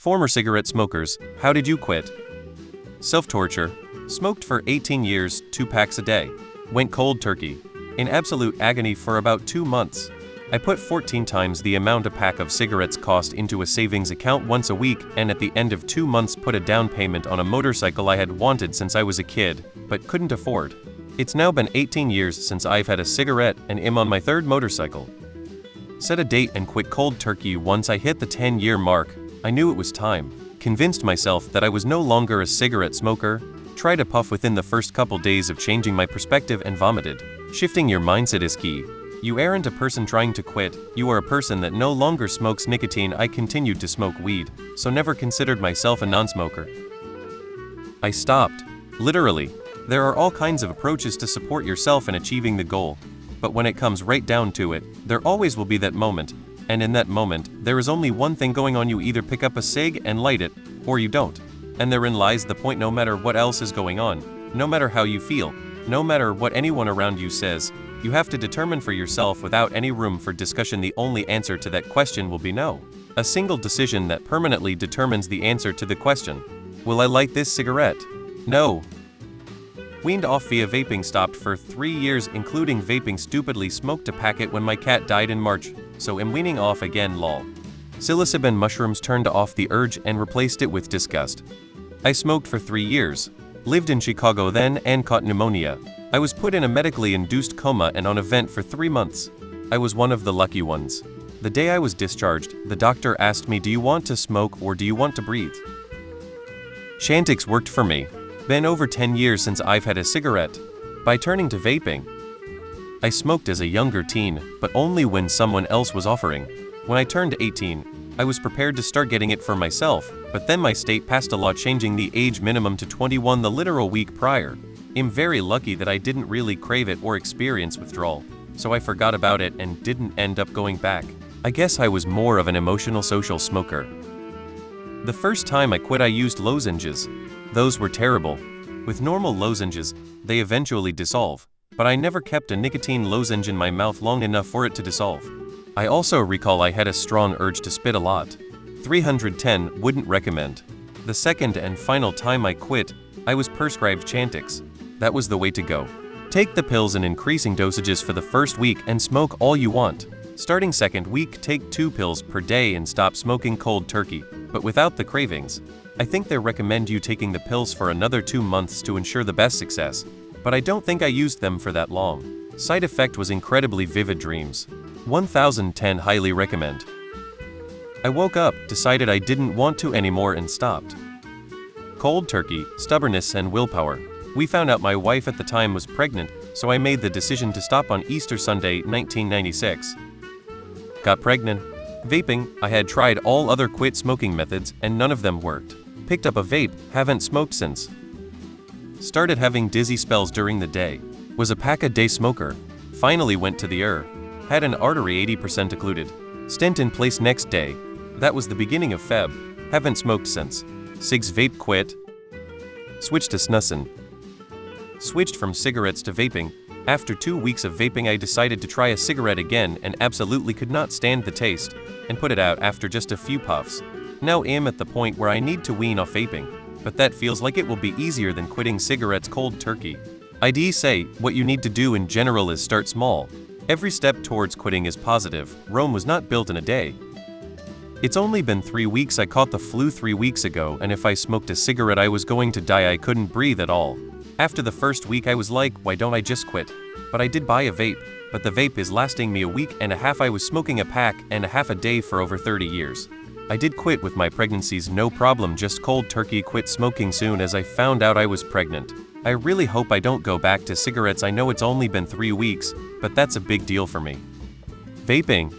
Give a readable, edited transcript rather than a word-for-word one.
Former cigarette smokers, how did you quit? Self-torture. Smoked for 18 years, 2 packs a day. Went cold turkey. In absolute agony for about 2 months. I put 14 times the amount a pack of cigarettes cost into a savings account once a week, and at the end of 2 months put a down payment on a motorcycle I had wanted since I was a kid, but couldn't afford. It's now been 18 years since I've had a cigarette and am on my 3rd motorcycle. Set a date and quit cold turkey once I hit the 10-year mark. I knew it was time. Convinced myself that I was no longer a cigarette smoker. Tried a puff within the first couple days of changing my perspective and vomited. Shifting your mindset is key. You aren't a person trying to quit, you are a person that no longer smokes nicotine. I continued to smoke weed, so never considered myself a non-smoker. I stopped. Literally. There are all kinds of approaches to support yourself in achieving the goal. But when it comes right down to it, there always will be that moment. And in that moment, there is only one thing going on. You either pick up a cig and light it, or you don't. And therein lies the point. No matter what else is going on, no matter how you feel, no matter what anyone around you says, you have to determine for yourself without any room for discussion. The only answer to that question will be no. A single decision that permanently determines the answer to the question. Will I light this cigarette? No. Weaned off via vaping. Stopped for 3 years including vaping. Stupidly smoked a packet when my cat died in March, so am weaning off again lol. Psilocybin mushrooms. Turned off the urge and replaced it with disgust. I smoked for 3 years. Lived in Chicago then and caught pneumonia. I was put in a medically induced coma and on a vent for 3 months. I was one of the lucky ones. The day I was discharged, the doctor asked me, do you want to smoke or do you want to breathe? Chantix worked for me. Been over 10 years since I've had a cigarette. By turning to vaping. I smoked as a younger teen, but only when someone else was offering. When I turned 18, I was prepared to start getting it for myself, but then my state passed a law changing the age minimum to 21 the literal week prior. I'm very lucky that I didn't really crave it or experience withdrawal, so I forgot about it and didn't end up going back. I guess I was more of an emotional social smoker. The first time I quit I used lozenges. Those were terrible. With normal lozenges, they eventually dissolve, but I never kept a nicotine lozenge in my mouth long enough for it to dissolve. I also recall I had a strong urge to spit a lot. 310 wouldn't recommend. The second and final time I quit, I was prescribed Chantix. That was the way to go. Take the pills in increasing dosages for the first week and smoke all you want. Starting second week, take 2 pills per day and stop smoking cold turkey, but without the cravings. I think they recommend you taking the pills for another 2 months to ensure the best success, but I don't think I used them for that long. Side effect was incredibly vivid dreams. 1010 highly recommend. I woke up, decided I didn't want to anymore and stopped. Cold turkey, stubbornness and willpower. We found out my wife at the time was pregnant, so I made the decision to stop on Easter Sunday, 1996. Got pregnant. Vaping, I had tried all other quit smoking methods and none of them worked. Picked up a vape, haven't smoked since. Started having dizzy spells during the day. Was a pack-a-day smoker. Finally went to the ER. Had an artery 80% occluded. Stent in place next day. That was the beginning of Feb. Haven't smoked since. Cigs vape quit. Switched to snussin. Switched from cigarettes to vaping. After 2 weeks of vaping I decided to try a cigarette again and absolutely could not stand the taste, and put it out after just a few puffs. Now am at the point where I need to wean off vaping, but that feels like it will be easier than quitting cigarettes cold turkey. I'd say, what you need to do in general is start small. Every step towards quitting is positive. Rome was not built in a day. It's only been 3 weeks. I caught the flu 3 weeks ago, and if I smoked a cigarette I was going to die. I couldn't breathe at all. After the first week I was like, why don't I just quit? But I did buy a vape, but the vape is lasting me a week and a half. I was smoking a pack and a half a day for over 30 years. I did quit with my pregnancies no problem, just cold turkey quit smoking soon as I found out I was pregnant. I really hope I don't go back to cigarettes. I know it's only been 3 weeks, but that's a big deal for me. Vaping.